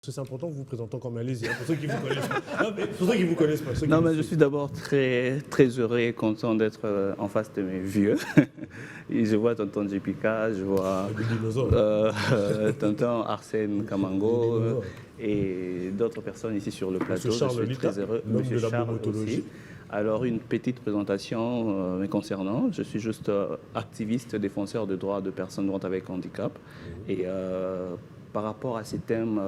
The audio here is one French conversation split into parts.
C'est important que vous vous présentez comme allez-y, pour ceux qui vous connaissent pas. Non, mais pour ceux qui vous connaissent pas. Non, mais je suis d'abord très, très heureux et content d'être en face de mes vieux. Et je vois tonton Jepika, je vois tonton Arsène Kamango et d'autres personnes ici sur le plateau. Je suis très heureux. Monsieur Charles aussi. Alors, une petite présentation me concernant. Je suis juste activiste, défenseur des droits de personnes avec handicap. Et par rapport à ces thèmes,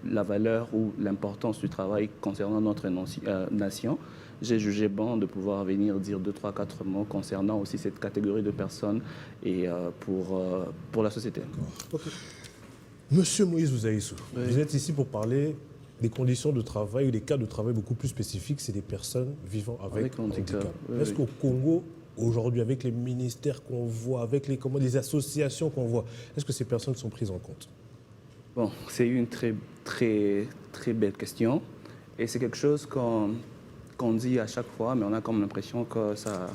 la valeur ou l'importance du travail concernant notre nation, j'ai jugé bon de pouvoir venir dire 2, 3, 4 mots concernant aussi cette catégorie de personnes et pour la société. Okay. Monsieur Moïse Ouzaïssou, vous êtes ici pour parler des conditions de travail ou des cas de travail beaucoup plus spécifiques, c'est des personnes vivant avec handicap. Est-ce qu'au Congo, aujourd'hui, avec les ministères qu'on voit, avec les associations qu'on voit, est-ce que ces personnes sont prises en compte? Bon, c'est une très, très, très belle question. Et c'est quelque chose qu'on dit à chaque fois, mais on a comme l'impression que ça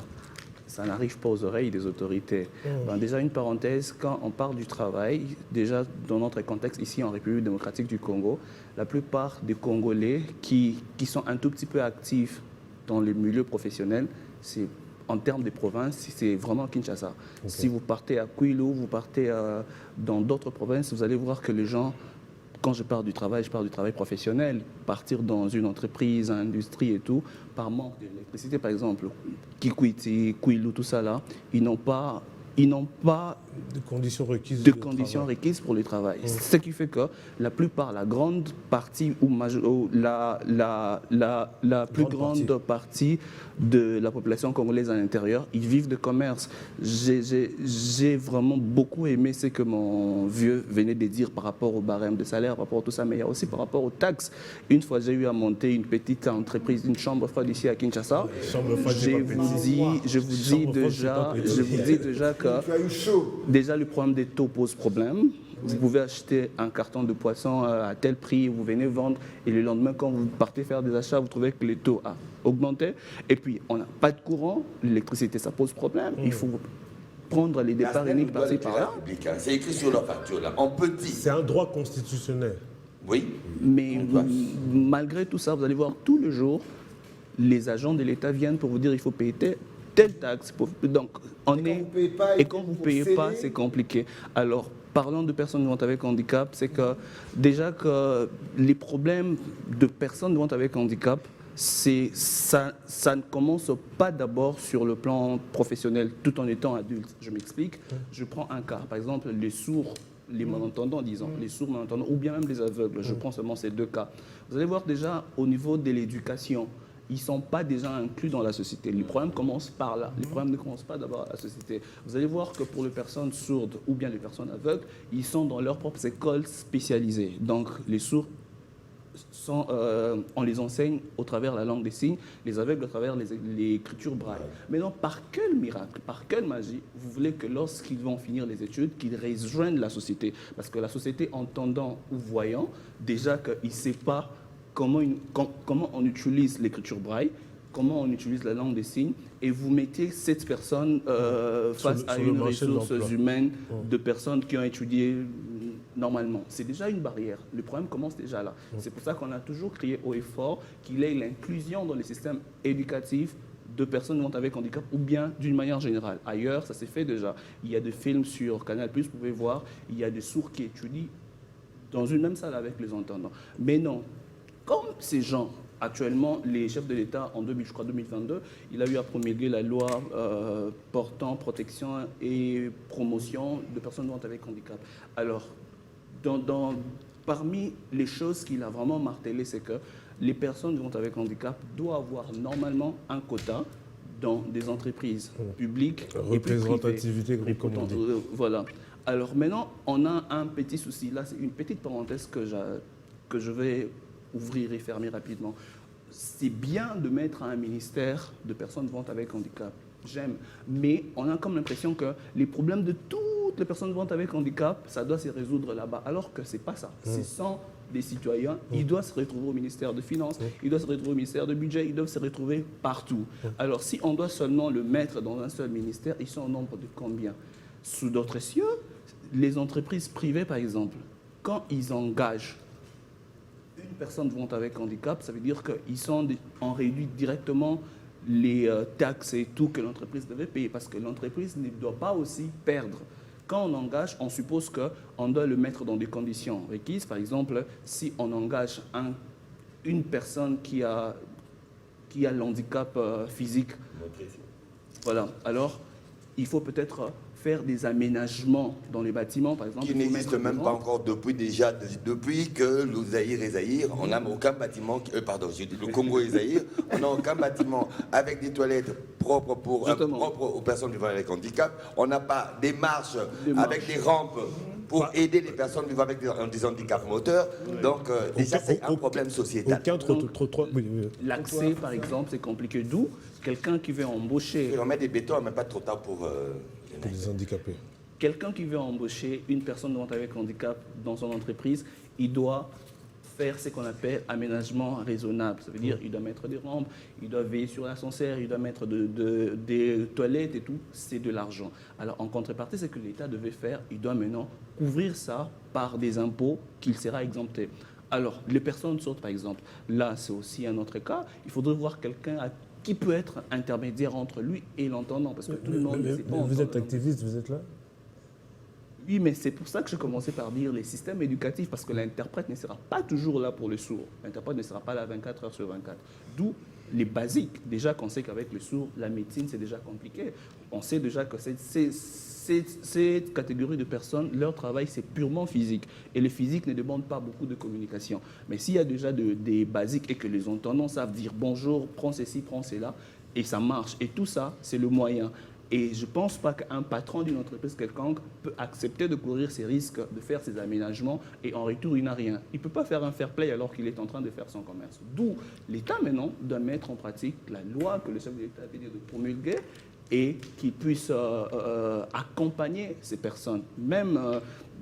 n'arrive pas aux oreilles des autorités. Ben, déjà, une parenthèse, quand on parle du travail, déjà dans notre contexte ici en République démocratique du Congo, la plupart des Congolais qui sont un tout petit peu actifs dans le milieu professionnel, c'est en termes de provinces, c'est vraiment Kinshasa. Okay. Si vous partez à Kwilu, vous partez dans d'autres provinces, vous allez voir que les gens, quand je parle du travail professionnel. Partir dans une entreprise, une industrie et tout, par manque d'électricité, par exemple, Kikwiti, Kwilu, tout ça là, ils n'ont pas de conditions requises pour le travail. Ce qui fait que la plupart, la grande partie ou la plus grande partie de la population congolaise à l'intérieur, ils vivent de commerce. J'ai vraiment beaucoup aimé ce que mon vieux venait de dire par rapport au barème de salaire, par rapport à tout ça, mais il y a aussi par rapport aux taxes. Une fois, j'ai eu à monter une petite entreprise, une chambre froide ici à Kinshasa. Je vous dis déjà que déjà, le problème des taux pose problème. Vous pouvez acheter un carton de poisson à tel prix, vous venez vendre, et le lendemain, quand vous partez faire des achats, vous trouvez que les taux ont augmenté. Et puis, on n'a pas de courant, l'électricité, ça pose problème. Il faut prendre les départs uniques par-ci, par-là. C'est écrit sur leur facture, là, en petit. C'est un droit constitutionnel. Oui. Mais malgré tout ça, vous allez voir tous les jours, les agents de l'État viennent pour vous dire qu'il faut payer telle taxe. Donc, quand vous ne payez pas, c'est compliqué. Alors, parlons de personnes vivant avec handicap, c'est que déjà que les problèmes de personnes vivant avec handicap, ça ne commence pas d'abord sur le plan professionnel, tout en étant adulte. Je m'explique. Je prends un cas, par exemple, les sourds, les malentendants, disons, les sourds malentendants, ou bien même les aveugles. Je prends seulement ces deux cas. Vous allez voir déjà au niveau de l'éducation, ils ne sont pas déjà inclus dans la société. Les problèmes commencent par là. Les problèmes ne commencent pas d'abord à la société. Vous allez voir que pour les personnes sourdes ou bien les personnes aveugles, ils sont dans leurs propres écoles spécialisées. Donc les sourds, on les enseigne au travers la langue des signes, les aveugles à travers l'écriture braille. Maintenant, par quel miracle, par quelle magie, vous voulez que lorsqu'ils vont finir les études, qu'ils rejoignent la société? Parce que la société, entendant ou voyant, déjà qu'il ne sait pas comment on utilise l'écriture braille, comment on utilise la langue des signes, et vous mettez cette personne face à une ressource humaine de personnes qui ont étudié normalement. C'est déjà une barrière. Le problème commence déjà là. C'est pour ça qu'on a toujours crié haut et fort qu'il y ait l'inclusion dans les systèmes éducatifs de personnes avec handicap ou bien d'une manière générale. Ailleurs, ça s'est fait déjà. Il y a des films sur Canal+, vous pouvez voir, il y a des sourds qui étudient dans une même salle avec les entendants. Mais non. Comme ces gens, actuellement, les chefs de l'État, en 2022, il a eu à promulguer la loi portant protection et promotion de personnes avec handicap. Alors, parmi les choses qu'il a vraiment martelé, c'est que les personnes avec handicap doivent avoir normalement un quota dans des entreprises publiques et représentativité, comme on dit. Voilà. Alors maintenant, on a un petit souci. Là, c'est une petite parenthèse que je vais ouvrir et fermer rapidement. C'est bien de mettre un ministère de personnes vivant avec handicap. J'aime. Mais on a comme l'impression que les problèmes de toutes les personnes vivant avec handicap, ça doit se résoudre là-bas. Alors que ce n'est pas ça. Ce sont des citoyens. Ils doivent se retrouver au ministère de Finances, ils doivent se retrouver au ministère de Budget, ils doivent se retrouver partout. Alors si on doit seulement le mettre dans un seul ministère, ils sont au nombre de combien? Sous d'autres cieux, les entreprises privées, par exemple, quand ils engagent personnes vont avec handicap, ça veut dire qu'on réduit directement les taxes et tout que l'entreprise devait payer, parce que l'entreprise ne doit pas aussi perdre. Quand on engage, on suppose qu'on doit le mettre dans des conditions requises. Par exemple, si on engage une personne qui a l'handicap physique, voilà, alors il faut peut-être faire des aménagements dans les bâtiments, par exemple. Qui n'existe même pas encore depuis que le Zaïre et Zaïre, on n'a aucun bâtiment, le Congo et Zaïre, on n'a aucun bâtiment avec des toilettes propres aux personnes vivant avec handicap. On n'a pas des marches avec des rampes pour aider les personnes vivant avec des handicaps moteurs. Donc déjà, c'est un problème sociétal. L'accès, par exemple, c'est compliqué. D'où quelqu'un qui veut embaucher... On met des bétons, mais pas trop tard pour les handicapés. Quelqu'un qui veut embaucher une personne vivant avec handicap dans son entreprise, il doit faire ce qu'on appelle aménagement raisonnable. Ça veut dire qu'il doit mettre des rampes, il doit veiller sur l'ascenseur, il doit mettre des toilettes et tout. C'est de l'argent. Alors en contrepartie, c'est que l'État devait faire, il doit maintenant couvrir ça par des impôts qu'il sera exempté. Alors, les personnes sortent, par exemple. Là, c'est aussi un autre cas. Il faudrait voir quelqu'un qui peut être intermédiaire entre lui et l'entendant. Parce que tout le monde ne sait pas. Vous êtes activiste, vous êtes là? Oui, mais c'est pour ça que je commençais par dire les systèmes éducatifs, parce que l'interprète ne sera pas toujours là pour le sourd. L'interprète ne sera pas là 24 heures sur 24. D'où les basiques. Déjà qu'on sait qu'avec le sourd, la médecine, c'est déjà compliqué. On sait déjà que cette catégorie de personnes, leur travail, c'est purement physique. Et le physique ne demande pas beaucoup de communication. Mais s'il y a déjà des basiques et que les entendants savent dire bonjour, prends ceci, prends cela, et ça marche. Et tout ça, c'est le moyen. Et je ne pense pas qu'un patron d'une entreprise quelconque peut accepter de courir ces risques, de faire ces aménagements, et en retour, il n'a rien. Il ne peut pas faire un fair play alors qu'il est en train de faire son commerce. D'où l'État, maintenant, doit mettre en pratique la loi que le chef de l'État a dit de promulguer et qui puisse accompagner ces personnes. Même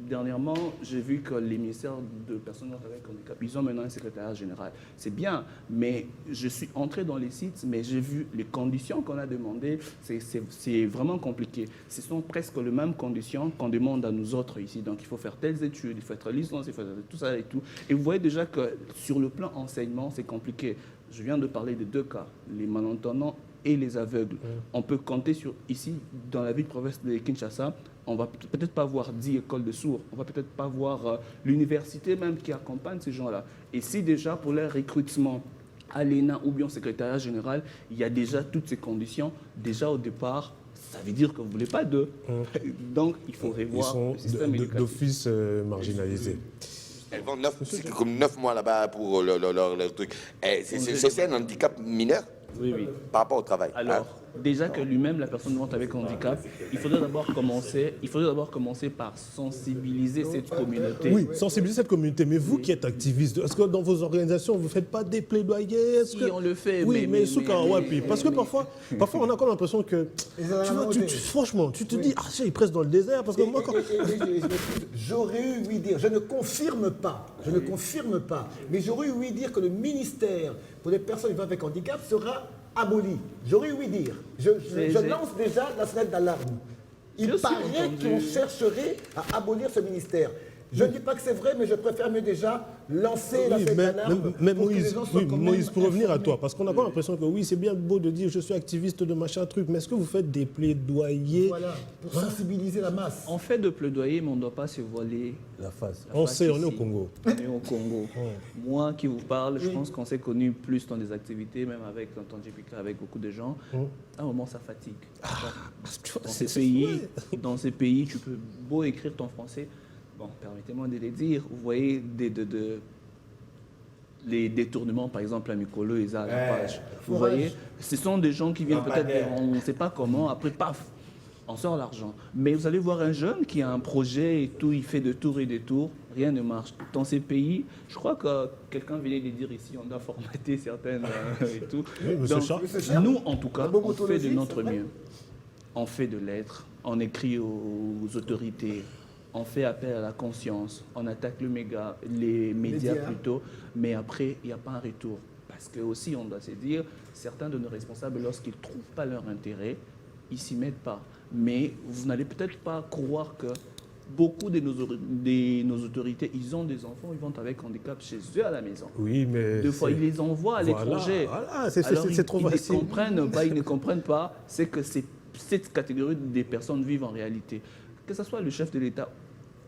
dernièrement, j'ai vu que les ministères de personnes avec handicap, ils ont maintenant un secrétariat général. C'est bien, mais je suis entré dans les sites, mais j'ai vu les conditions qu'on a demandées, c'est vraiment compliqué. Ce sont presque les mêmes conditions qu'on demande à nous autres ici. Donc il faut faire telles études, il faut être licence, il faut faire tout ça et tout. Et vous voyez déjà que sur le plan enseignement, c'est compliqué. Je viens de parler de deux cas, les malentendants et les aveugles. On peut compter sur, ici, dans la ville de province de Kinshasa, on va peut-être pas voir 10 écoles de sourds, on va peut-être pas voir l'université même qui accompagne ces gens-là. Et si déjà pour leur recrutement à l'ENA ou bien au secrétariat général, il y a déjà toutes ces conditions, déjà au départ, ça veut dire que vous ne voulez pas d'eux. Donc il faut revoir le système éducatif. D'office marginalisés. Elles vont 9 mois là-bas pour leur truc. C'est un handicap mineur? Oui, oui. Par rapport au travail. Alors, déjà que lui-même, la personne vivante avec handicap, il faudrait d'abord commencer par sensibiliser cette communauté. Oui, sensibiliser cette communauté. Mais vous qui êtes activiste, est-ce que dans vos organisations, vous ne faites pas des plaidoyers? Si, on le fait. Oui, mais parce que parfois, on a encore l'impression que... franchement, tu te dis, ils pressent dans le désert. Parce que moi, quand... J'aurais eu ouï dire, je ne confirme pas, mais j'aurais eu ouï dire que le ministère pour les personnes vivant avec handicap sera aboli. J'aurais ouï dire. Je lance déjà la sonnette d'alarme. Il paraît qu'on chercherait à abolir ce ministère. Je ne dis pas que c'est vrai, mais je préfère mieux déjà lancer la sonnette d'alarme. Mais Moïse, pour revenir à toi, parce qu'on a pas l'impression que oui, c'est bien beau de dire je suis activiste de machin truc, mais est-ce que vous faites des plaidoyers? Voilà, pour sensibiliser la masse. On fait de plaidoyer, mais on ne doit pas se voiler la face. On est au Congo. On est au Congo. Moi qui vous parle, je pense qu'on s'est connus plus dans des activités, même avec l'entente JPK, avec beaucoup de gens. À un moment, ça fatigue. Dans ces pays, tu peux beau écrire ton français. Bon, permettez-moi de les dire, vous voyez les détournements, par exemple, à Mikolo et à la page. Vous voyez, ce sont des gens qui viennent peut-être, on ne sait pas comment, après, paf, on sort l'argent. Mais vous allez voir un jeune qui a un projet et tout, il fait de tours et des tours, rien ne marche. Dans ces pays, je crois que quelqu'un venait de dire ici, on doit formater certaines et tout. Oui, donc, nous, en tout cas, on fait de notre mieux. On fait de l'être, on écrit aux autorités, on fait appel à la conscience, on attaque les médias plutôt, mais après, il n'y a pas un retour. Parce que aussi, on doit se dire, certains de nos responsables, lorsqu'ils ne trouvent pas leur intérêt, ils ne s'y mettent pas. Mais vous n'allez peut-être pas croire que beaucoup de nos autorités, ils ont des enfants, ils vont avec handicap chez eux à la maison. Oui, mais... Deux fois, ils les envoient à l'étranger. Voilà, c'est trop facile. Ils ne comprennent pas, c'est que cette catégorie des personnes vivent en réalité. Que ce soit le chef de l'État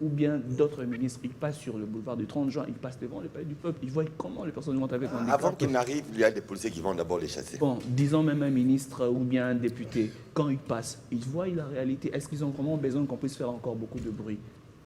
ou bien d'autres ministres, ils passent sur le boulevard du 30 juin, ils passent devant le palais du peuple, ils voient comment les personnes vont avec handicap. Avant qu'ils n'arrivent, il y a des policiers qui vont d'abord les chasser. Bon, disons même un ministre ou bien un député, quand ils passent, ils voient la réalité. Est-ce qu'ils ont vraiment besoin qu'on puisse faire encore beaucoup de bruit?